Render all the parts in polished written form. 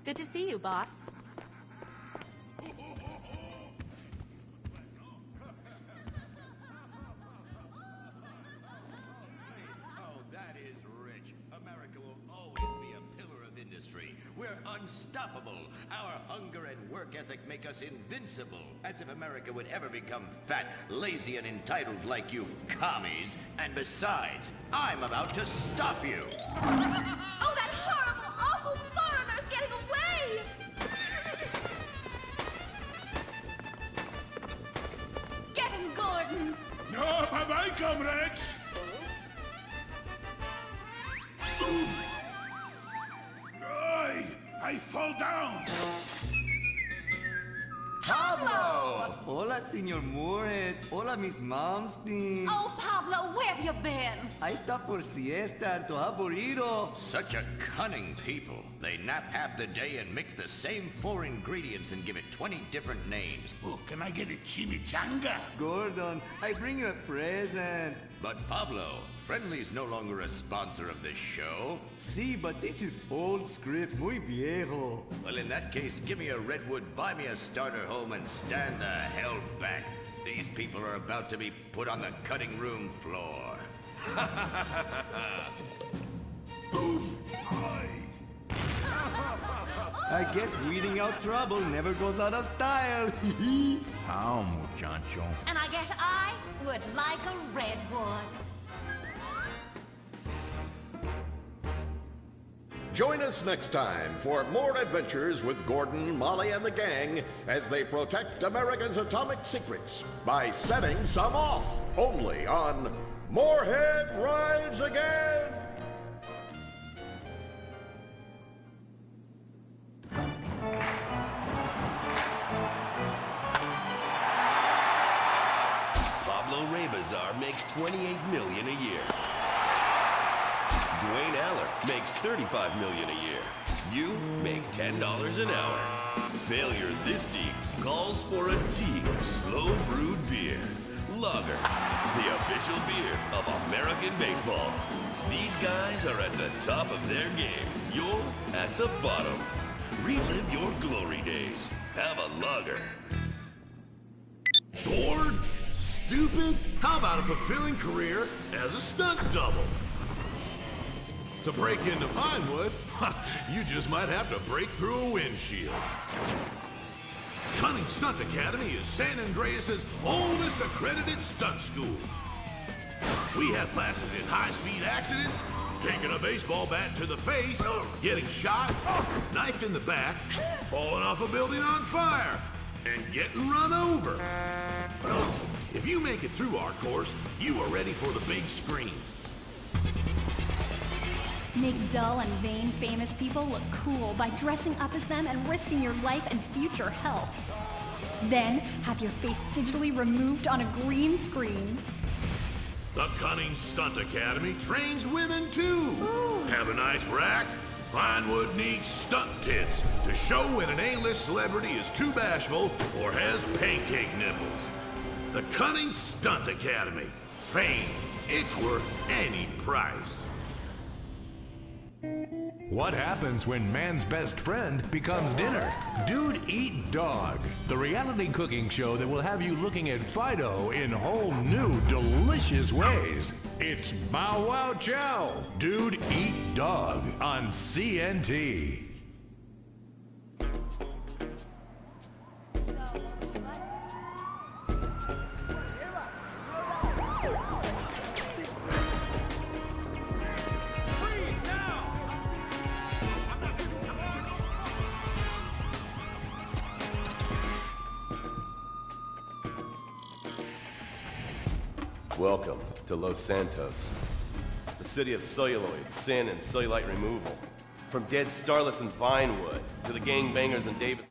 Good to see you, boss. That is rich. America will always be a pillar of industry. We're unstoppable. Our hunger and work ethic make us invincible. As if America would ever become fat, lazy, and entitled like you commies. And besides, I'm about to stop you. Oh, that horrible, awful foreigner's getting away! Get him, Gordon! No, bye-bye, comrades! I fall down! Pablo! Hola, Señor Moorhead. Hola, Miss Malmsteen. Oh, Pablo, where have you been? I stopped for siesta to have burrito. Such a cunning people. They nap half the day and mix the same 4 ingredients and give it 20 different names. Oh, can I get a chimichanga? Gordon, I bring you a present. But Pablo, Friendly's no longer a sponsor of this show. Sí, but this is old script, muy viejo. Well, in that case, give me a redwood, buy me a starter home, and stand the hell back. These people are about to be put on the cutting room floor. I guess weeding out trouble never goes out of style. How, muchacho? And I guess I would like a redwood. Join us next time for more adventures with Gordon, Molly, and the gang as they protect America's atomic secrets by setting some off. Only on Moorhead Rides Again! Pablo Rebazar makes $28 million a year. Dwayne Aller makes $35 million a year. You make $10 an hour. Failure this deep calls for a deep, slow brewed beer. Lager, the official beer of American baseball. These guys are at the top of their game. You're at the bottom. Relive your glory days. Have a lager. Bored? Stupid? How about a fulfilling career as a stunt double? To break into Vinewood, you just might have to break through a windshield. Cunning Stunt Academy is San Andreas' oldest accredited stunt school. We have classes in high-speed accidents, taking a baseball bat to the face, getting shot, knifed in the back, falling off a building on fire, and getting run over. If you make it through our course, you are ready for the big screen. Make dull and vain famous people look cool by dressing up as them and risking your life and future health. Then, have your face digitally removed on a green screen. The Cunning Stunt Academy trains women too. Ooh. Have a nice rack? Vinewood needs stunt tits to show when an A-list celebrity is too bashful or has pancake nipples. The Cunning Stunt Academy. Fame, it's worth any price. What happens when man's best friend becomes dinner? Dude Eat Dog, the reality cooking show that will have you looking at Fido in whole new, delicious ways. It's Bow Wow Chow, Dude Eat Dog on CNT. So, what? Welcome to Los Santos, the city of celluloid, sin, and cellulite removal. From dead starlets in Vinewood to the gangbangers in Davis.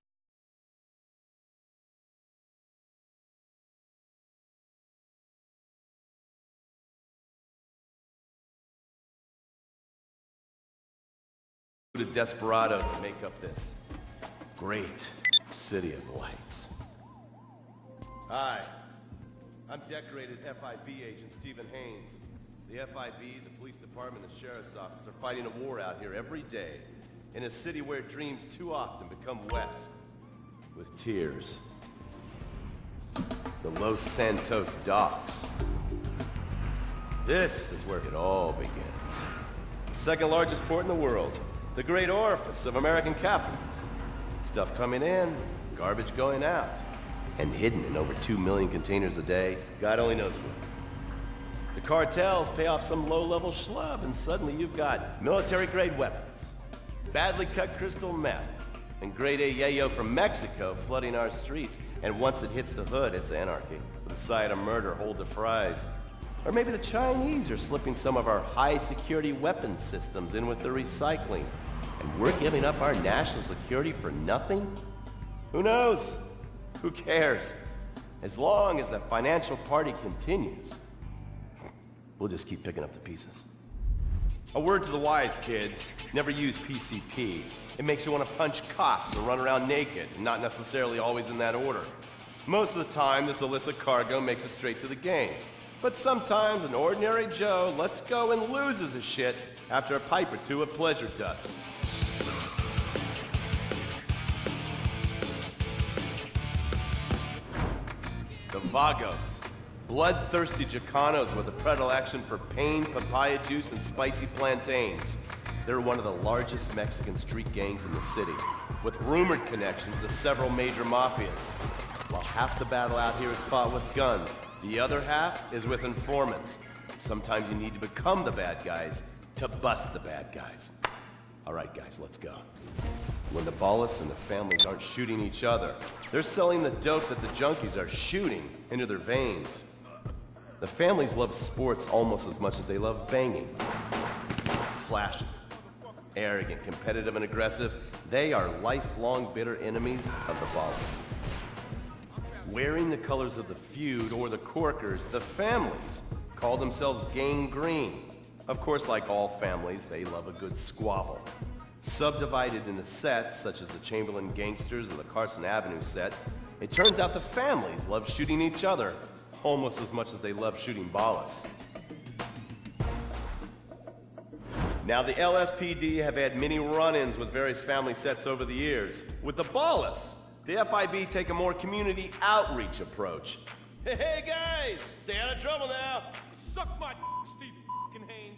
The desperados that make up this great city of lights. Hi, I'm decorated FIB agent Stephen Haynes. The FIB, the police department, the sheriff's office are fighting a war out here every day in a city where dreams too often become wet with tears. The Los Santos docks. This is where it all begins. The second largest port in the world. The great orifice of American capitalism. Stuff coming in, garbage going out, and hidden in over 2 million containers a day, God only knows where. The cartels pay off some low-level schlub, and suddenly you've got military-grade weapons, badly cut crystal meth, and grade A yayo from Mexico flooding our streets. And once it hits the hood, it's anarchy, with a side of murder hold to fries. Or maybe the Chinese are slipping some of our high-security weapons systems in with the recycling. And we're giving up our national security for nothing? Who knows? Who cares? As long as the financial party continues, we'll just keep picking up the pieces. A word to the wise, kids. Never use PCP. It makes you want to punch cops or run around naked, and not necessarily always in that order. Most of the time, this illicit cargo makes it straight to the games. But sometimes an ordinary Joe lets go and loses his shit after a pipe or two of pleasure dust. The Vagos, bloodthirsty Chicanos with a predilection for pain, papaya juice, and spicy plantains. They're one of the largest Mexican street gangs in the city, with rumored connections to several major mafias. While half the battle out here is fought with guns, the other half is with informants. Sometimes you need to become the bad guys to bust the bad guys. All right, guys, let's go. When the Ballas and the families aren't shooting each other, they're selling the dope that the junkies are shooting into their veins. The families love sports almost as much as they love banging. Flashy, arrogant, competitive, and aggressive, they are lifelong bitter enemies of the Ballas. Wearing the colors of the feud or the corkers, the families call themselves Gang Green. Of course, like all families, they love a good squabble. Subdivided into sets, such as the Chamberlain Gangsters and the Carson Avenue set, it turns out the families love shooting each other almost as much as they love shooting Ballas. Now, the LSPD have had many run-ins with various family sets over the years. With the Ballas, the FIB take a more community outreach approach. Hey guys, stay out of trouble now. Suck my Steve Haynes.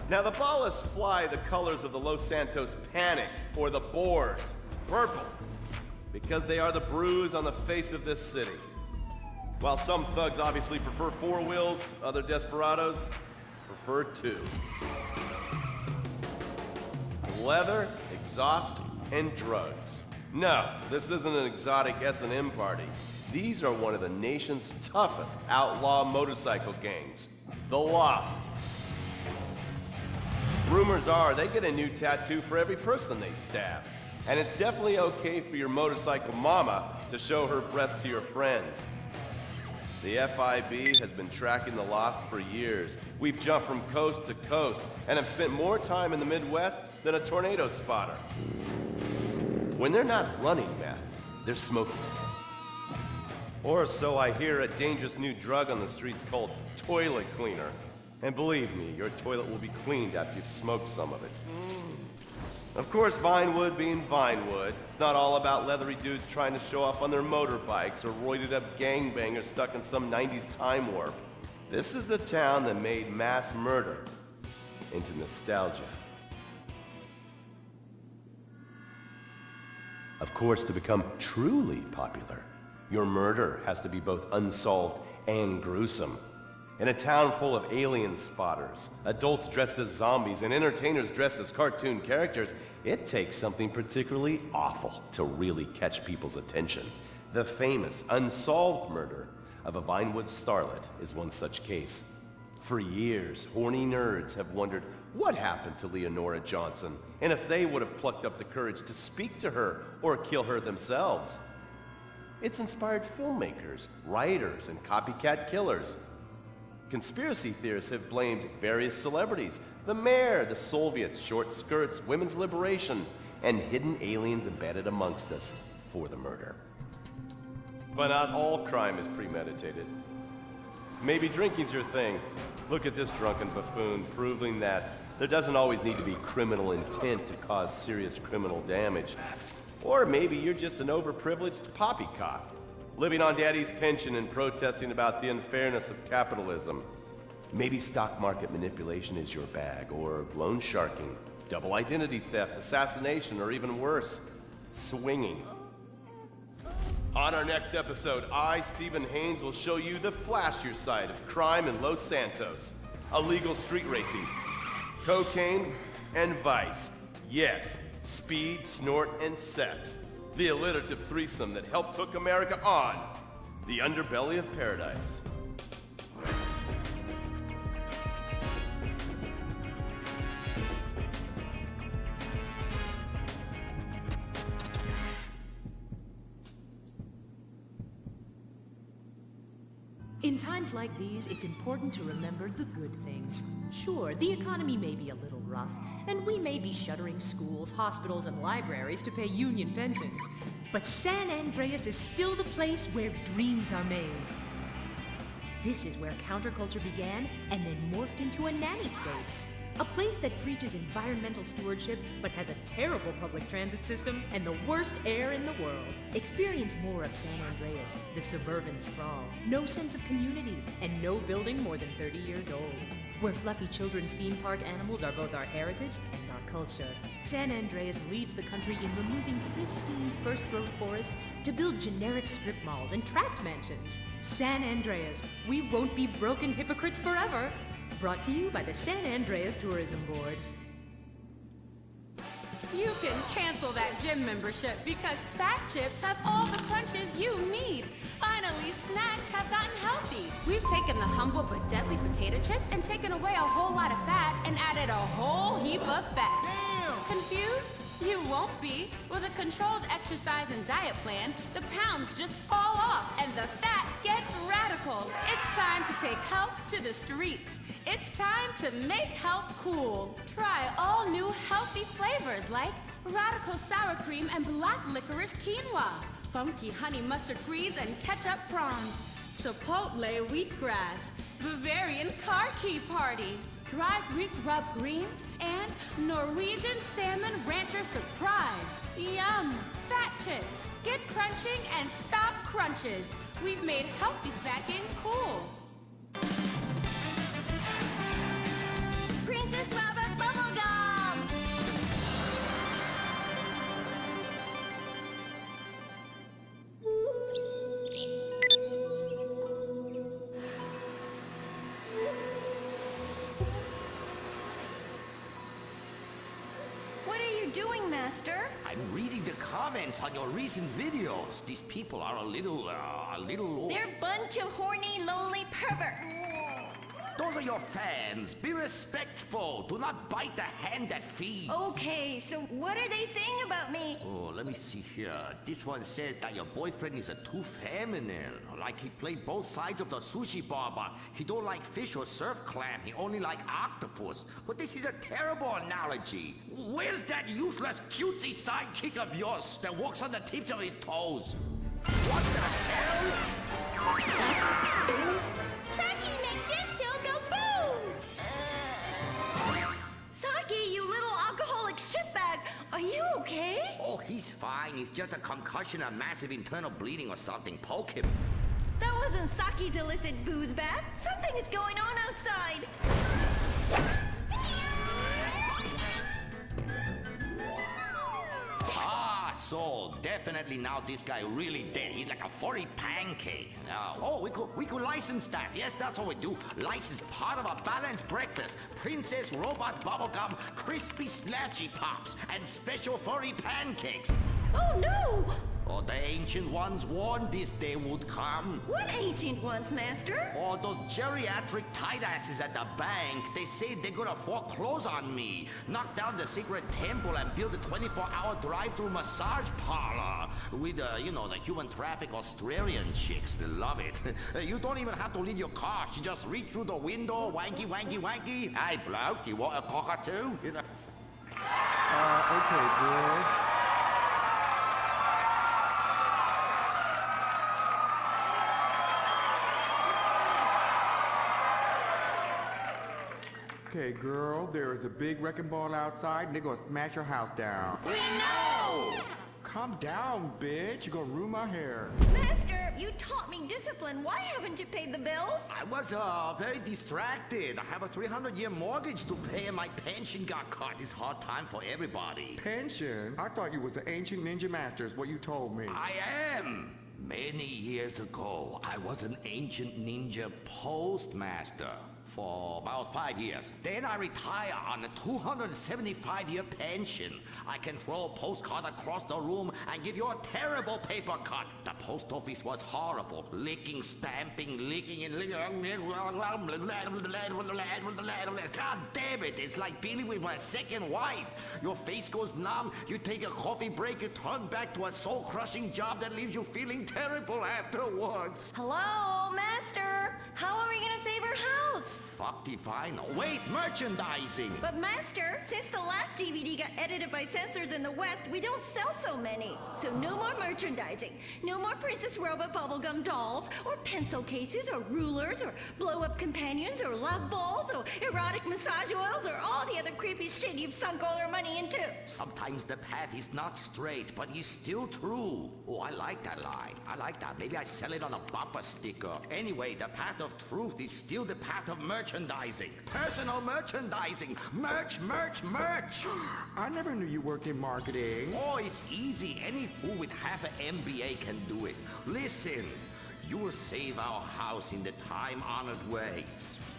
Now the Ballas fly the colors of the Los Santos Panic, or the Boars, purple, because they are the bruise on the face of this city. While some thugs obviously prefer 4 wheels, other desperados prefer 2. Leather, exhaust, and drugs. No, this isn't an exotic S&M party. These are one of the nation's toughest outlaw motorcycle gangs, the Lost. Rumors are they get a new tattoo for every person they stab. And it's definitely okay for your motorcycle mama to show her breasts to your friends. The FIB has been tracking the Lost for years. We've jumped from coast to coast and have spent more time in the Midwest than a tornado spotter. When they're not running meth, they're smoking it. Or so I hear, a dangerous new drug on the streets called toilet cleaner. And believe me, your toilet will be cleaned after you've smoked some of it. Of course, Vinewood being Vinewood, it's not all about leathery dudes trying to show off on their motorbikes or roided up gangbangers stuck in some 90s time warp. This is the town that made mass murder into nostalgia. Of course, to become truly popular, your murder has to be both unsolved and gruesome. In a town full of alien spotters, adults dressed as zombies, and entertainers dressed as cartoon characters, it takes something particularly awful to really catch people's attention. The famous unsolved murder of a Vinewood starlet is one such case. For years, horny nerds have wondered what happened to Leonora Johnson, and if they would have plucked up the courage to speak to her or kill her themselves. It's inspired filmmakers, writers, and copycat killers. Conspiracy theorists have blamed various celebrities, the mayor, the Soviets, short skirts, women's liberation, and hidden aliens embedded amongst us for the murder. But not all crime is premeditated. Maybe drinking's your thing. Look at this drunken buffoon, proving that there doesn't always need to be criminal intent to cause serious criminal damage. Or maybe you're just an overprivileged poppycock, living on daddy's pension and protesting about the unfairness of capitalism. Maybe stock market manipulation is your bag, or loan sharking, double identity theft, assassination, or even worse, swinging. On our next episode, I, Stephen Haynes, will show you the flashier side of crime in Los Santos. Illegal street racing, cocaine, and vice. Yes, speed, snort, and sex. The alliterative threesome that helped hook America on the underbelly of paradise. In times like these, it's important to remember the good things. Sure, the economy may be a little rough, and we may be shuttering schools, hospitals, and libraries to pay union pensions. But San Andreas is still the place where dreams are made. This is where counterculture began and then morphed into a nanny state. A place that preaches environmental stewardship but has a terrible public transit system and the worst air in the world. Experience more of San Andreas, the suburban sprawl. No sense of community and no building more than 30 years old. Where fluffy children's theme park animals are both our heritage and our culture. San Andreas leads the country in removing pristine first-growth forest to build generic strip malls and tract mansions. San Andreas, we won't be broken hypocrites forever. Brought to you by the San Andreas Tourism Board. You can cancel that gym membership because Fat Chips have all the crunches you need. Finally, snacks have gotten healthy. We've taken the humble but deadly potato chip and taken away a whole lot of fat and added a whole heap of fat. Damn! Confused? You won't be. With a controlled exercise and diet plan, the pounds just fall off and the fat gets radical. It's time to take health to the streets. It's time to make health cool. Try all new healthy flavors like radical sour cream and black licorice quinoa, funky honey mustard greens and ketchup prawns, chipotle wheatgrass, Bavarian car key party, dry Greek rub greens, and Norwegian salmon rancher surprise. Yum! Fat Chips. Get crunching and stop crunches. We've made healthy snacking cool. Princess Robot Bubblegum! What are you doing, Master? I'm reading the comments on your recent videos. These people are a little... They're a bunch of horny, lonely perverts. Those are your fans. Be respectful. Do not bite the hand that feeds. Okay, so what are they saying about me? Oh, let me see here. This one said that your boyfriend is too feminine. Like he played both sides of the sushi bar, but he don't like fish or surf clam. He only like octopus. But this is a terrible analogy. Where's that useless cutesy sidekick of yours that walks on the tips of his toes? What the hell? Saki, make Jetstone go boom! Saki, you little alcoholic shitbag, are you okay? Oh, he's fine. It's just a concussion, a massive internal bleeding or something. Poke him. That wasn't Saki's illicit booze bath. Something is going on outside. Ah, so definitely now this guy really dead. He's like a 40 pancake. Oh, we could license that. Yes, that's what we do. License part of a balanced breakfast. Princess Robot Bubblegum, crispy snatchy pops, and special furry pancakes. Oh no! Oh, girl. The ancient ones warned this day would come. What ancient ones, Master? All those geriatric tight asses at the bank, they say they're gonna foreclose on me, knock down the secret temple, and build a 24-hour drive-through massage parlor with, you know, the human traffic Australian chicks. They love it. You don't even have to leave your car. You just reach through the window, wanky, wanky, wanky. Hey, bloke, you want a cockatoo? You know? Okay, girl. Okay, girl, there is a big wrecking ball outside, and they're gonna smash your house down. We know! Calm down, bitch. You're gonna ruin my hair. Master, you taught me discipline. Why haven't you paid the bills? I was very distracted. I have a 300-year mortgage to pay, and my pension got cut. It's hard time for everybody. Pension? I thought you was an ancient ninja master, is what you told me. I am. Many years ago, I was an ancient ninja postmaster for about 5 years. Then I retire on a 275-year pension. I can throw a postcard across the room and give you a terrible paper cut. The post office was horrible. Licking, stamping, licking, and licking. God damn it, it's like dealing with my second wife. Your face goes numb, you take a coffee break, you turn back to a soul-crushing job that leaves you feeling terrible afterwards. Hello, Master. How are we gonna save our house? Fuck define. Wait, merchandising. But Master, since the last DVD got edited by censors in the West, we don't sell so many. So no more merchandising. No more Princess Robot bubblegum dolls, or pencil cases, or rulers, or blow-up companions, or love balls, or erotic massage oils, or all the other creepy shit you've sunk all our money into. Sometimes the path is not straight, but it's still true. Oh, I like that line. I like that. Maybe I sell it on a bumper sticker. Anyway, the path of truth is still the path of merchandising. Personal merchandising. Merch, merch, merch. I never knew you worked in marketing. Oh, it's easy. Any fool with half an MBA can do it. Listen, you will save our house in the time-honored way.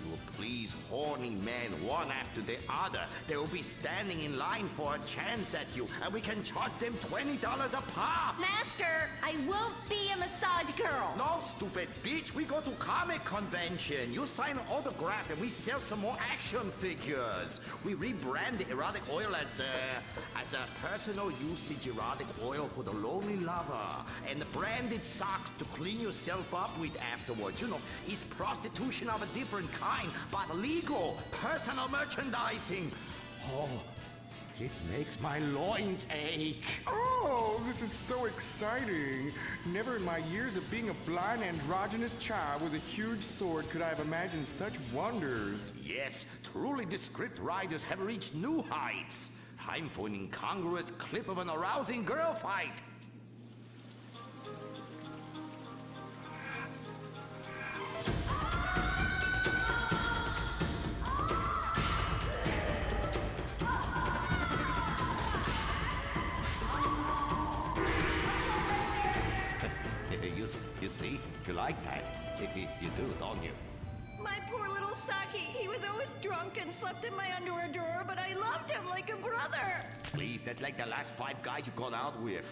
You will please horny men one after the other. They will be standing in line for a chance at you, and we can charge them $20 a pop. Master, I won't be a massage girl. No, stupid bitch. We go to comic convention. You sign an autograph, and we sell some more action figures. We rebrand the erotic oil as a personal usage erotic oil for the lonely lover, and the branded socks to clean yourself up with afterwards. You know, it's prostitution of a different kind. But legal, personal merchandising. Oh, it makes my loins ache. Oh, this is so exciting. Never in my years of being a blind androgynous child with a huge sword could I have imagined such wonders. Yes, truly the script writers have reached new heights. Time for an incongruous clip of an arousing girl fight. You see? You like that? You do, don't you? My poor little Saki. He was always drunk and slept in my underwear drawer, but I loved him like a brother. Please, that's like the last 5 guys you've gone out with.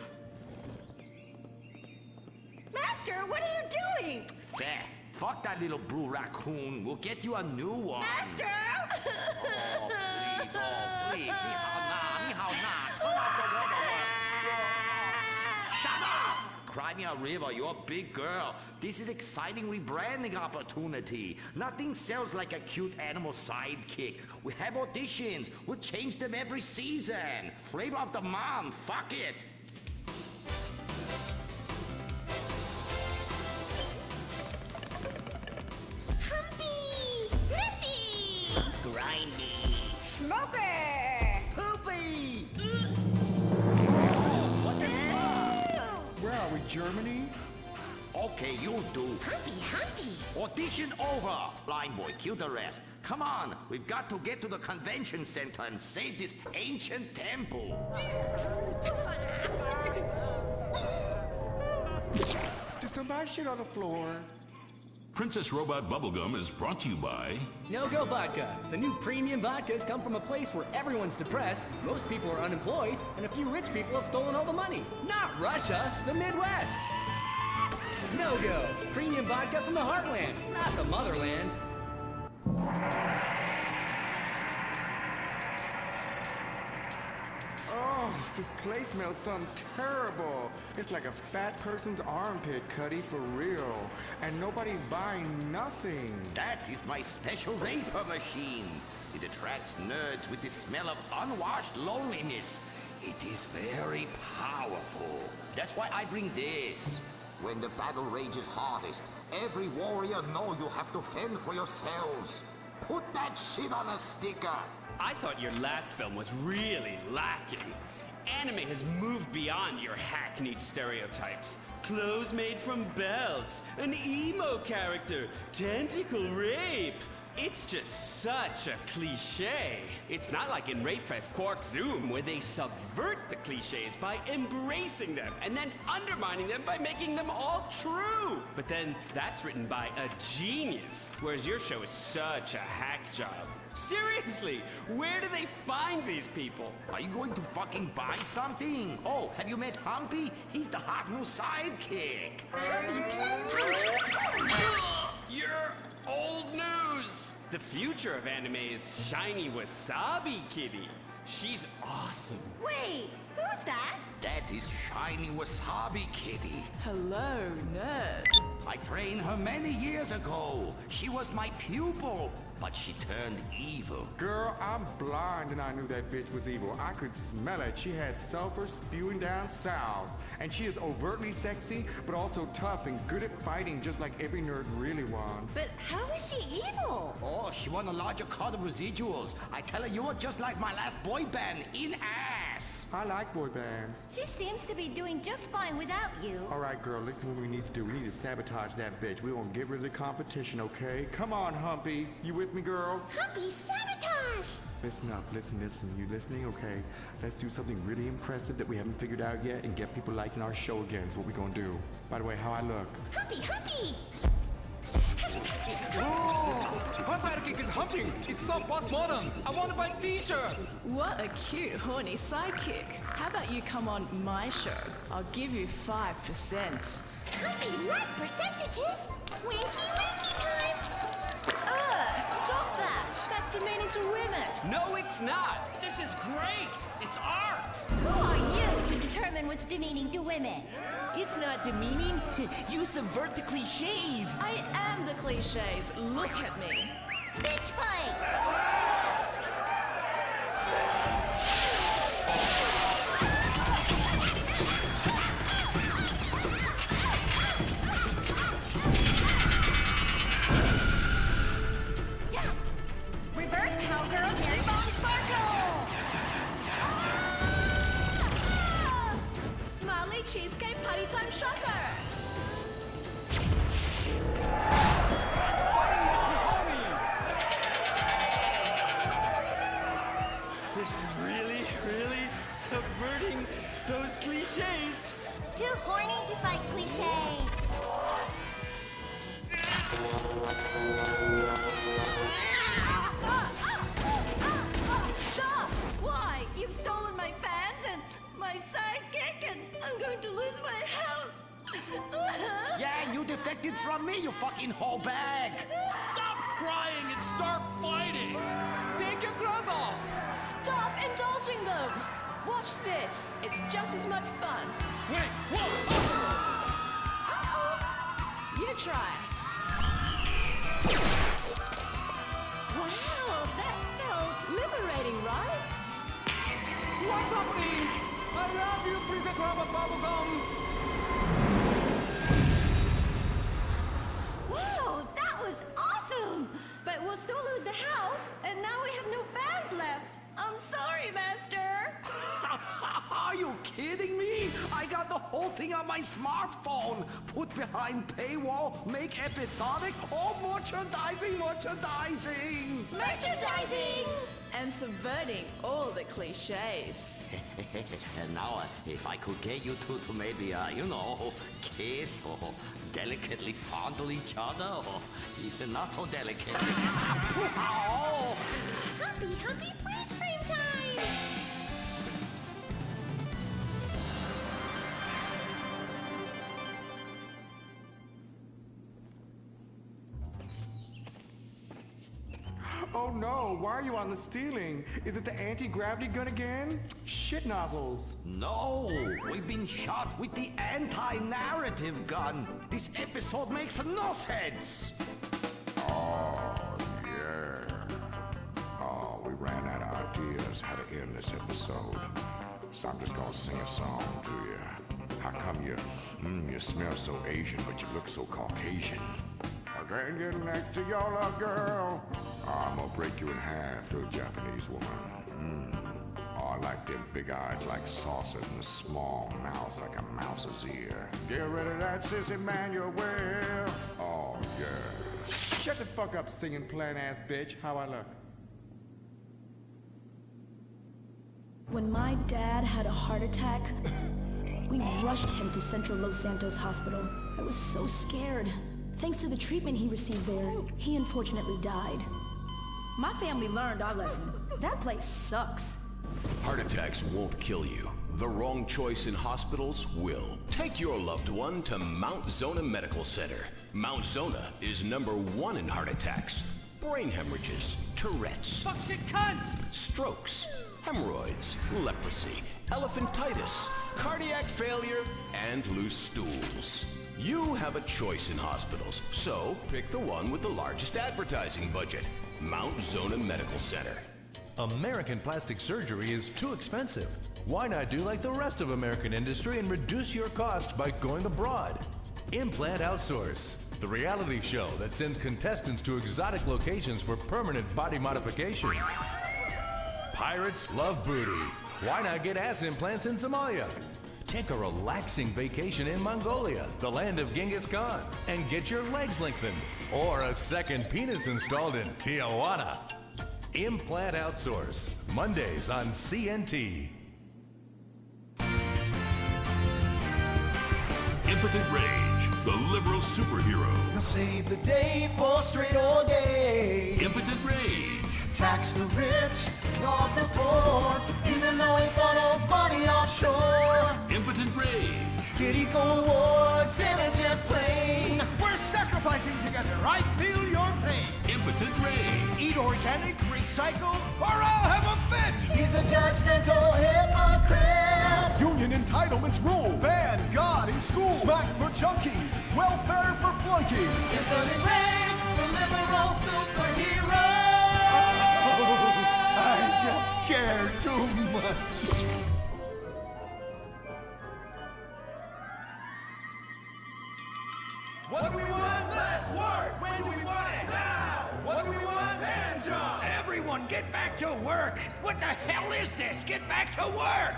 Master, what are you doing? Fair. Fuck that little blue raccoon. We'll get you a new one. Master! Oh, please. Oh, please. Ni hao na. Ni hao na. Turn off the water. Shut up! Cry me a river. You're a big girl. This is exciting rebranding opportunity. Nothing sells like a cute animal sidekick. We have auditions. We'll change them every season. Flavor of the month. Fuck it. Humpy! Nifty! Grindy. Smoky! Poopy. Where are we, Germany? Okay, you'll do. Humpy! Audition over. Blind boy, kill the rest. Come on, we've got to get to the convention center and save this ancient temple. Did somebody shit on the floor? Princess Robot Bubblegum is brought to you by... No-Go Vodka. The new premium vodkas come from a place where everyone's depressed, most people are unemployed, and a few rich people have stolen all the money. Not Russia, the Midwest. No-Go. Premium vodka from the heartland, not the motherland. Oh, this place smells something terrible. It's like a fat person's armpit, Cuddy, for real. And nobody's buying nothing. That is my special vapor machine. It attracts nerds with the smell of unwashed loneliness. It is very powerful. That's why I bring this. When the battle rages hardest, every warrior know you have to fend for yourselves. Put that shit on a sticker. I thought your last film was really lacking. Anime has moved beyond your hackneyed stereotypes. Clothes made from belts, an emo character, tentacle rape. It's just such a cliche. It's not like in Rape Fest Quark Zoom, where they subvert the cliches by embracing them and then undermining them by making them all true. But then that's written by a genius, whereas your show is such a hack job. Seriously, where do they find these people? Are you going to fucking buy something? Oh, have you met Humpy? He's the hot new sidekick. You're old news! The future of anime is shiny wasabi kitty. She's awesome. Wait, who's that? That is Shiny Wasabi Kitty. Hello, nerd. I trained her many years ago. She was my pupil, but she turned evil. Girl, I'm blind and I knew that bitch was evil. I could smell it. She had sulfur spewing down south. And she is overtly sexy, but also tough and good at fighting, just like every nerd really wants. But how is she evil? Oh, she won a larger cut of residuals. I tell her you are just like my last boy band, in ass. I like boy bands. She seems to be doing just fine without you. All right, girl, listen what we need to do. We need to sabotage that bitch. We won't get rid of the competition, okay? Come on, Humpy. You with me, girl? Humpy, sabotage! Listen up, listen. You listening? Okay. Let's do something really impressive that we haven't figured out yet and get people liking our show again. That's what we're gonna do. By the way, how I look? Humpy, Humpy! Oh, her sidekick is humping. It's so postmodern. I want to buy a t-shirt. What a cute, horny sidekick. How about you come on my show? I'll give you 5%. Humpy, like percentages? Winky, winky time! Stop that! That's demeaning to women! No, it's not! This is great! It's art! Who are you to determine what's demeaning to women? It's not demeaning. You subvert the cliches. I am the cliches. Look at me. Bitch fight! Reverse cowgirl, Jerry Bone Sparkle! Smiley cheesecake party time shopper. This is really, really subverting those cliches. Too horny to fight cliches. Stop! Why? You've stolen my fans and my sidekick, and I'm going to lose my house. Yeah, you defected from me, you fucking whole bag. Stop crying and start fighting! Take your clothes off. Stop indulging them. Watch this. It's just as much fun. Wait, whoa! You try. Wow, that felt liberating, right? What's happening? I love you, Princess Robot Bubblegum. Wow, that was awesome! But we'll still lose the house, and now we have no fans left. I'm sorry, Master. Are you kidding me? I got the whole thing on my smartphone. Put behind paywall, make episodic, all merchandising. Merchandising! And subverting all the cliches. And now, if I could get you two to maybe, kiss or delicately fondle each other, or even not so delicate. Oh. Humpy freeze frame time! Oh no, why are you on the ceiling? Is it the anti-gravity gun again? Shit nozzles. No, we've been shot with the anti-narrative gun. This episode makes no sense. Oh, yeah. Oh, we ran out of ideas how to end this episode. So I'm just gonna sing a song to you. How come you smell so Asian, but you look so Caucasian? I can't get next to your little girl. I'm gonna break you in half to a Japanese woman. Oh, I like them big eyes like saucers and the small mouth like a mouse's ear. Get rid of that sissy man, you will. Oh, yeah. Shut the fuck up, singing plan-ass bitch. How I look? When my dad had a heart attack, we rushed him to Central Los Santos Hospital. I was so scared. Thanks to the treatment he received there, he unfortunately died. My family learned our lesson. That place sucks. Heart attacks won't kill you. The wrong choice in hospitals will. Take your loved one to Mount Zona Medical Center. Mount Zona is #1 in heart attacks, brain hemorrhages, Tourette's, Fuck shit cunt! strokes, hemorrhoids, leprosy, elephantitis, cardiac failure, and loose stools. You have a choice in hospitals, so pick the one with the largest advertising budget. Mount Zona Medical Center. American plastic surgery is too expensive. Why not do like the rest of American industry and reduce your cost by going abroad? Implant Outsource, the reality show that sends contestants to exotic locations for permanent body modification. Pirates love booty. Why not get ass implants in Somalia? Take a relaxing vacation in Mongolia, the land of Genghis Khan, and get your legs lengthened. Or a second penis installed in Tijuana. Implant Outsource, Mondays on CNT. Impotent Rage, the liberal superhero. He'll save the day for straight or gay. Impotent Rage. Tax the rich, rob the poor, even though he funnels money offshore. Impotent Rage. Kid Eco Awards in a jet plane. We're sacrificing together. I feel your pain. Impotent Rage. Eat organic, recycle, or I'll have a fit. He's a judgmental hypocrite. Union entitlements rule. Ban God in school. Smack for junkies. Welfare for flunkies. Impotent Rage, the liberal superhero. I just care too much. What do we want? Less work. When do we want it? Now. What do we want? Hand job. Everyone, get back to work! What the hell is this? Get back to work!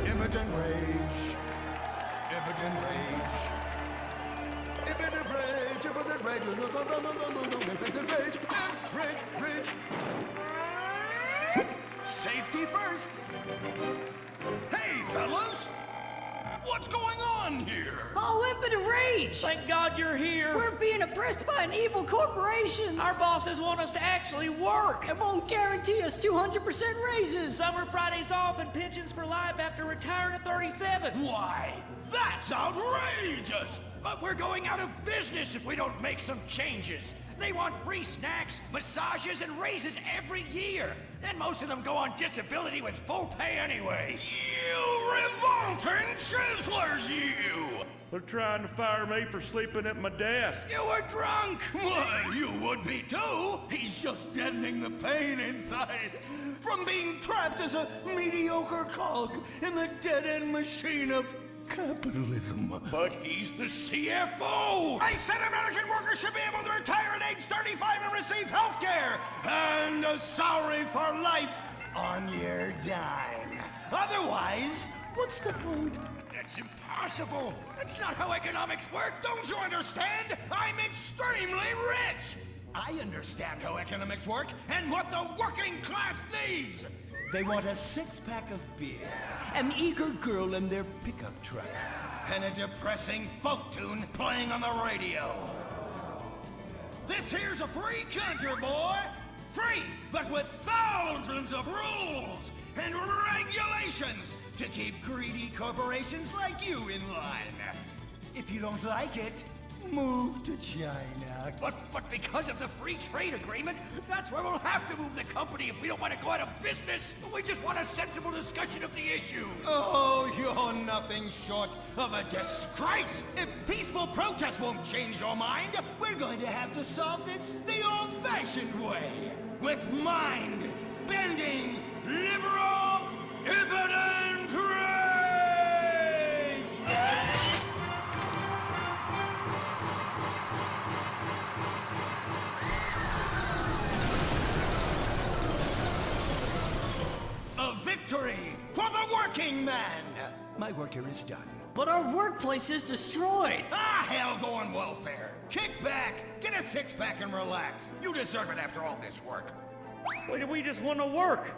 Impotent Rage. Impotent Rage. Impotent Rage. Impotent Rage. Impotent Rage. Rage. Rage. Safety first. Hey, fellas! What's going on here? Oh, impotent rage! Thank God you're here. We're being oppressed by an evil corporation. Our bosses want us to actually work. It won't guarantee us 200% raises. Summer Fridays off and pensions for life after retiring at 37. Why, that's outrageous! But we're going out of business if we don't make some changes. They want free snacks, massages, and raises every year. And most of them go on disability with full pay anyway. You revolting chiselers, you! They're trying to fire me for sleeping at my desk. You were drunk! Why, you would be too! He's just deadening the pain inside from being trapped as a mediocre cog in the dead-end machine of capitalism. But he's the CFO! I said American workers should be able to retire at age 35 and receive health care! And a salary for life on your dime. Otherwise, what's the point? That's impossible. impossible! That's not how economics work, don't you understand? I'm extremely rich! I understand how economics work and what the working class needs! They want a six-pack of beer, an eager girl in their pickup truck, and a depressing folk tune playing on the radio. This here's a free country, boy! Free, but with thousands of rules and regulations to keep greedy corporations like you in line. If you don't like it, move to China. But because of the free trade agreement, that's where we'll have to move the company if we don't want to go out of business. We just want a sensible discussion of the issue. Oh, you're nothing short of a disgrace. If peaceful protest won't change your mind, we're going to have to solve this the old-fashioned way. With mind-bending, liberal, impotent rage! A victory for the working man! My work here is done. But our workplace is destroyed! Ah, hell, go on welfare. Kick back, get a six-pack and relax. You deserve it after all this work. We just want to work.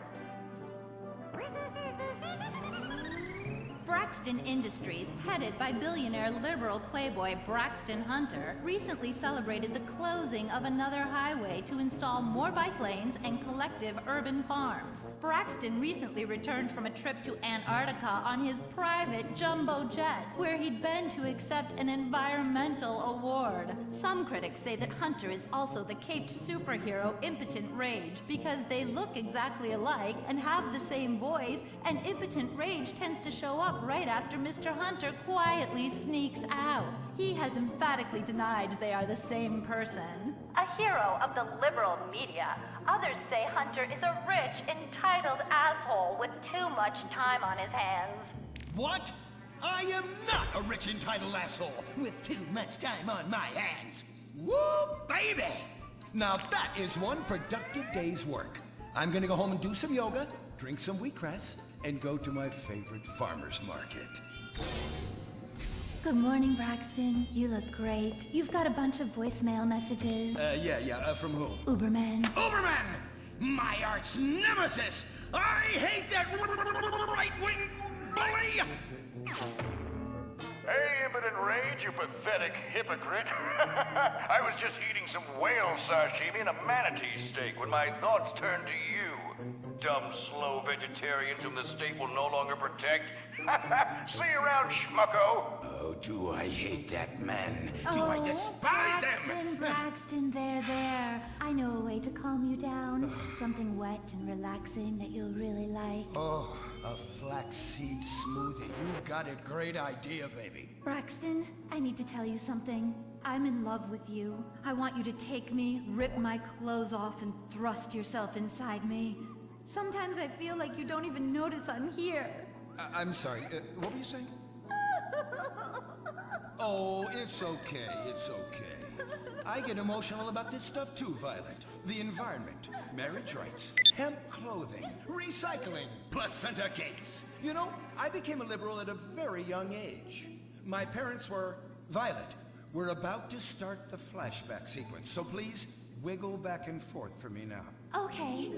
Braxton Industries, headed by billionaire liberal playboy Braxton Hunter, recently celebrated the closing of another highway to install more bike lanes and collective urban farms. Braxton recently returned from a trip to Antarctica on his private jumbo jet, where he'd been to accept an environmental award. Some critics say that Hunter is also the caped superhero Impotent Rage because they look exactly alike and have the same voice, and Impotent Rage tends to show up right after Mr. Hunter quietly sneaks out. He has emphatically denied they are the same person. A hero of the liberal media, others say Hunter is a rich, entitled asshole with too much time on his hands. What? I am not a rich, entitled asshole with too much time on my hands. Woo, baby! Now that is one productive day's work. I'm gonna go home and do some yoga, drink some wheatgrass, and go to my favorite farmer's market. Good morning, Braxton. You look great. You've got a bunch of voicemail messages. From who? Uberman. Uberman! My arch nemesis! I hate that right-wing bully! Hey, Impotent Rage, you pathetic hypocrite. I was just eating some whale sashimi and a manatee steak when my thoughts turned to you. Dumb, slow vegetarians whom the state will no longer protect. See you around, schmucko. Oh, do I hate that man. Do I despise him? Braxton, there. I know a way to calm you down. Something wet and relaxing that you'll really like. Oh, a flaxseed smoothie. You've got a great idea, baby. Braxton, I need to tell you something. I'm in love with you. I want you to take me, rip my clothes off, and thrust yourself inside me. Sometimes I feel like you don't even notice I'm here. I'm sorry, what were you saying? Oh, it's okay. I get emotional about this stuff too, Violet. The environment, marriage rights, hemp clothing, recycling, placenta cakes. You know, I became a liberal at a very young age. My parents were... Violet, we're about to start the flashback sequence, so please wiggle back and forth for me now. Okay.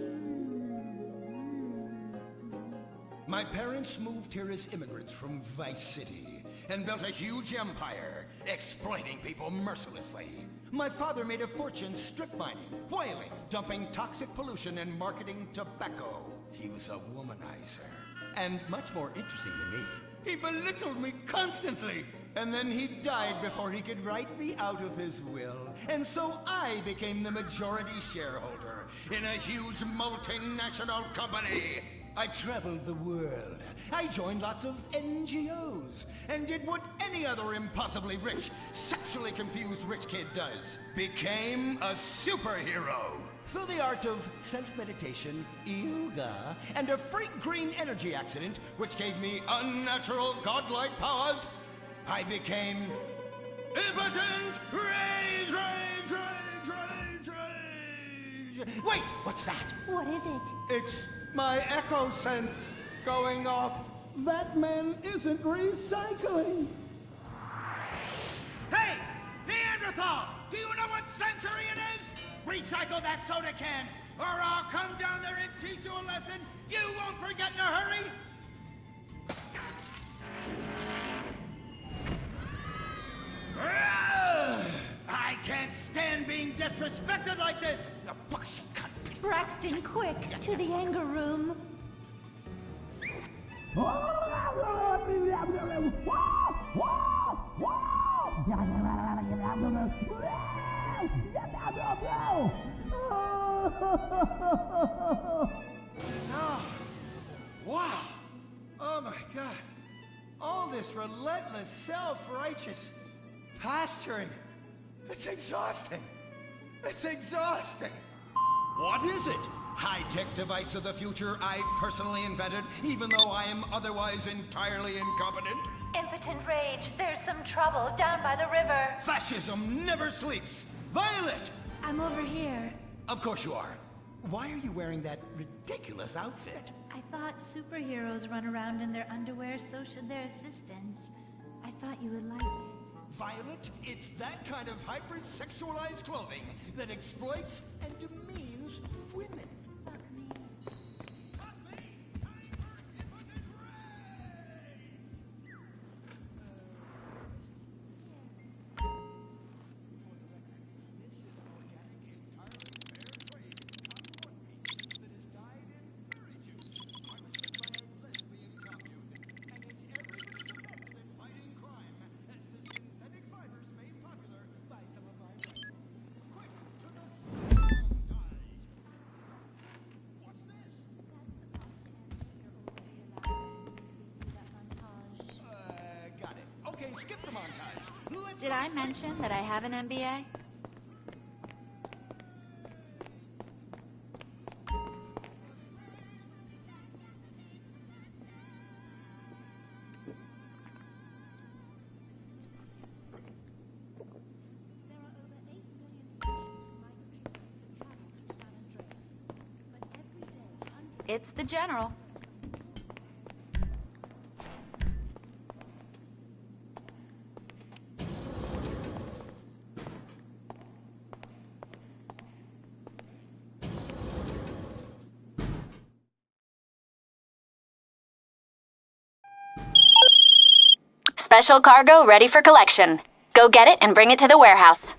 My parents moved here as immigrants from Vice City and built a huge empire, exploiting people mercilessly. My father made a fortune strip mining, whaling, dumping toxic pollution, and marketing tobacco. He was a womanizer. And much more interesting than me, he belittled me constantly. And then he died before he could write me out of his will. And so I became the majority shareholder in a huge multinational company. I traveled the world. I joined lots of NGOs and did what any other impossibly rich, sexually confused rich kid does. Became a superhero. Through the art of self-meditation, yoga, and a freak green energy accident, which gave me unnatural godlike powers, I became Impotent Rage! Wait, what's that? What is it? It's my echo sense going off. That man isn't recycling. Hey, Neanderthal! Do you know what century it is? Recycle that soda can, or I'll come down there and teach you a lesson you won't forget in a hurry! I can't stand being disrespected like this! Braxton, quick, to the anger room. Oh, wow! Oh my God! All this relentless, self-righteous posturing. It's exhausting. It's exhausting. What is it? High-tech device of the future I personally invented, even though I am otherwise entirely incompetent? Impotent rage. There's some trouble down by the river. Fascism never sleeps. Violet! I'm over here. Of course you are. Why are you wearing that ridiculous outfit? I thought superheroes run around in their underwear, so should their assistants. I thought you would like it. Violet, it's that kind of hypersexualized clothing that exploits and demeans women. Skip the montage. Did I mention that I have an MBA? It's the General. Special cargo ready for collection. Go get it and bring it to the warehouse.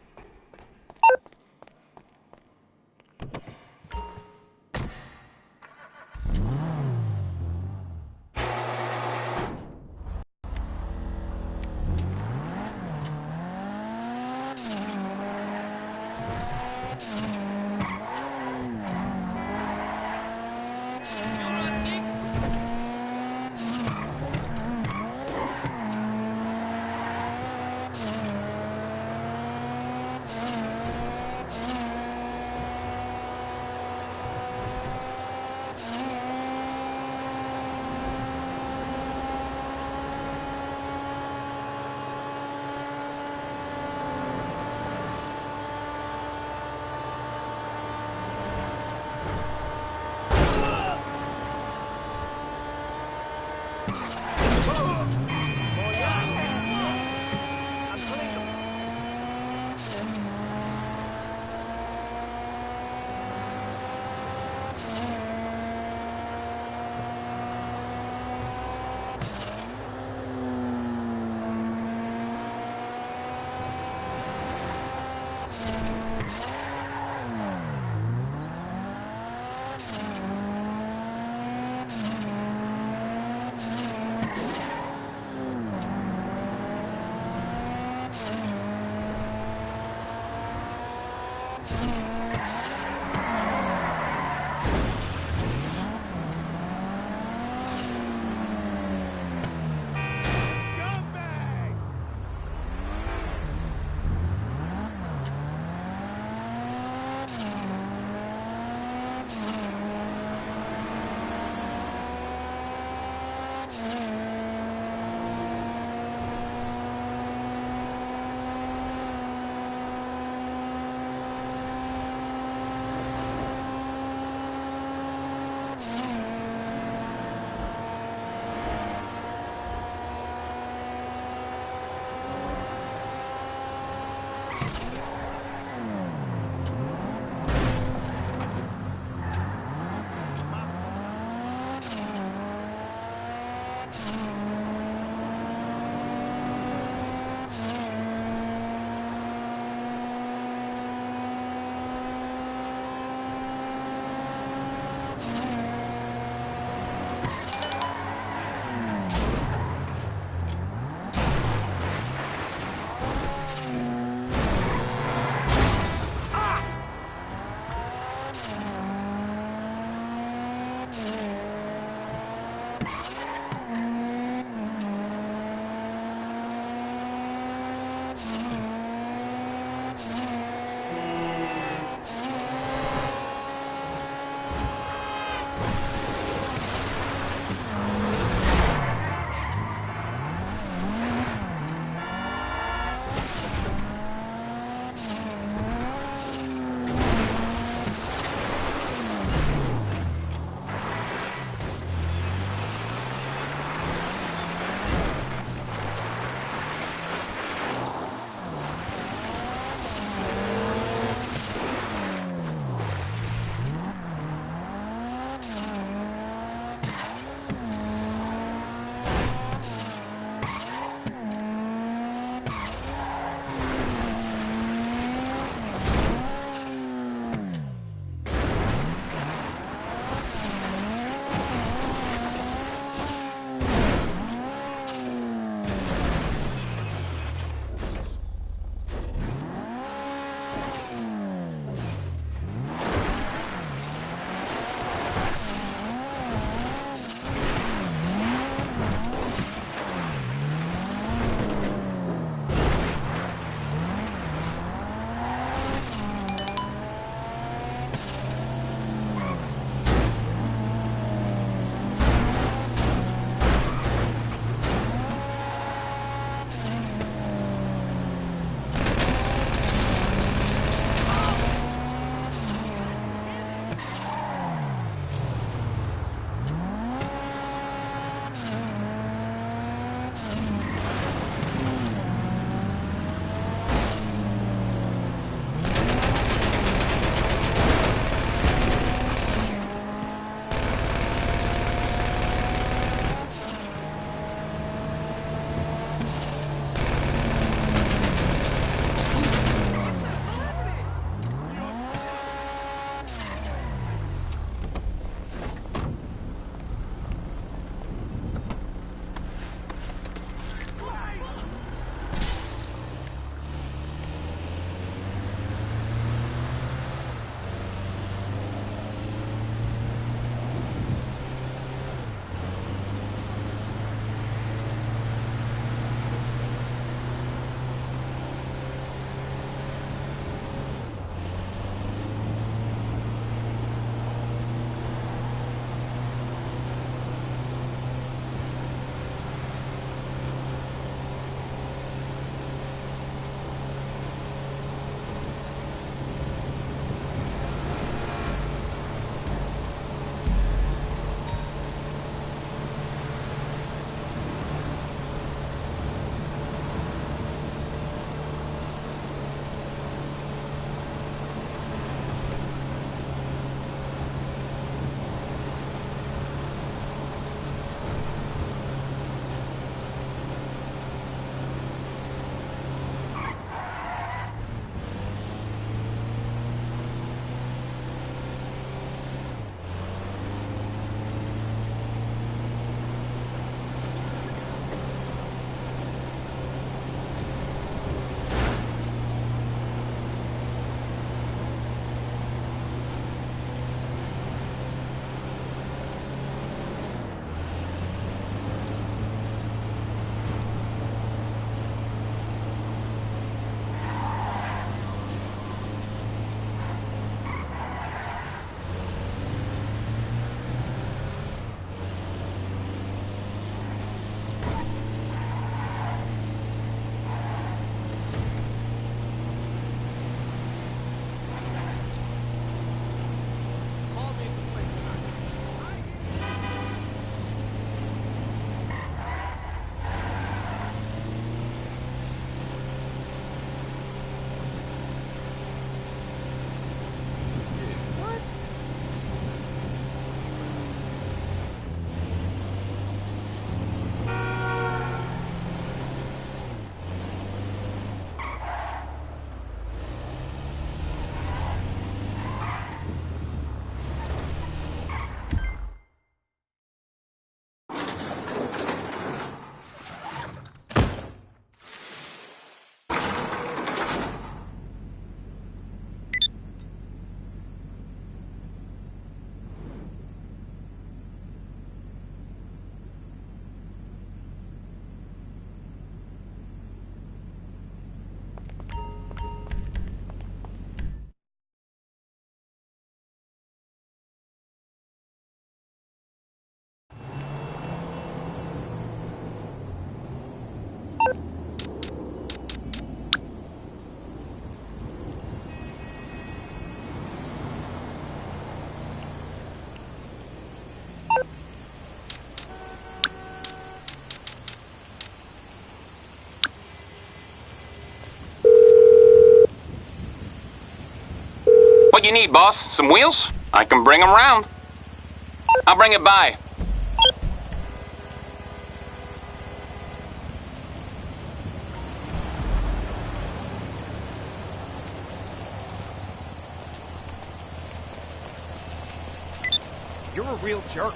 What you need, boss? Some wheels? I can bring them round. I'll bring it by. You're a real jerk.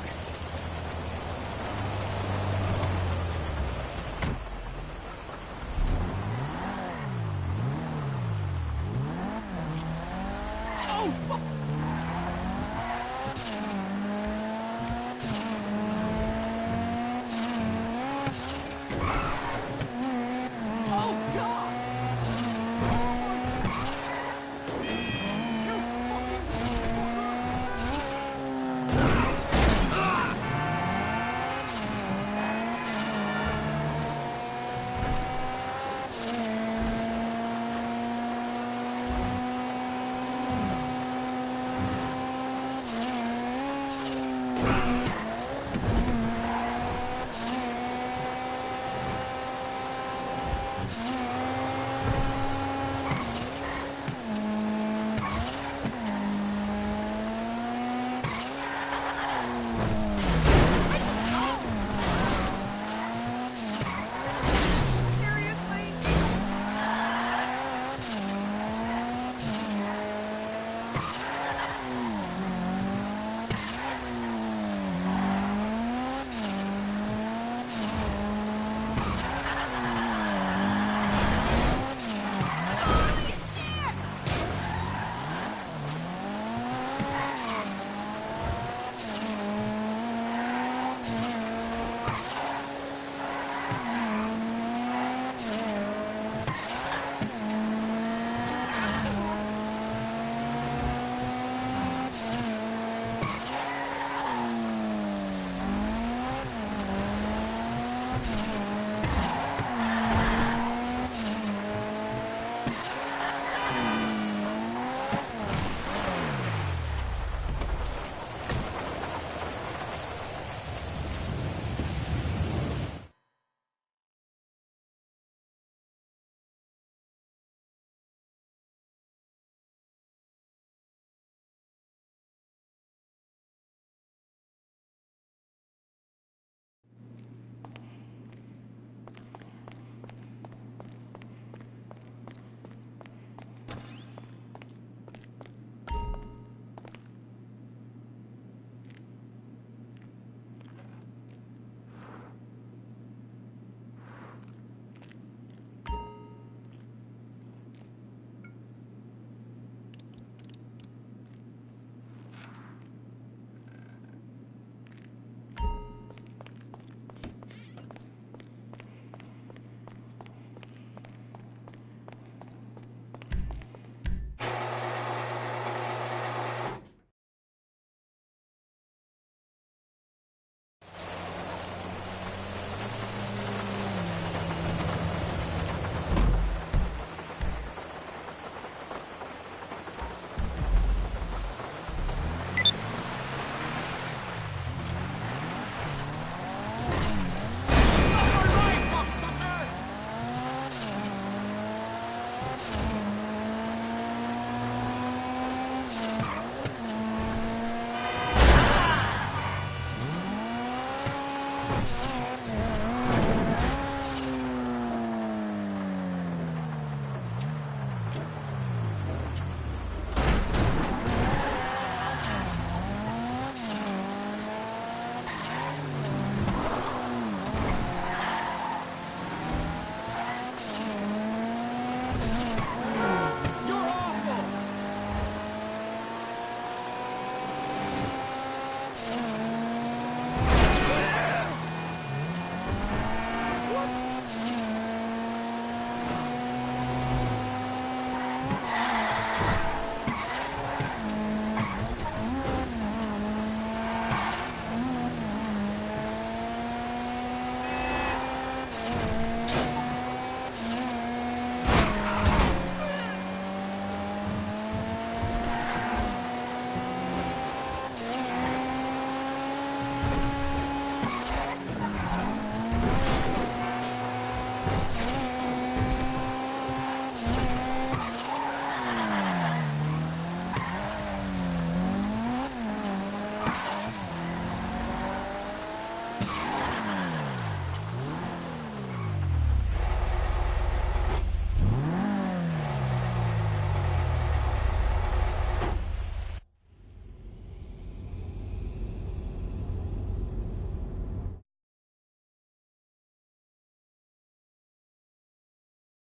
Oh,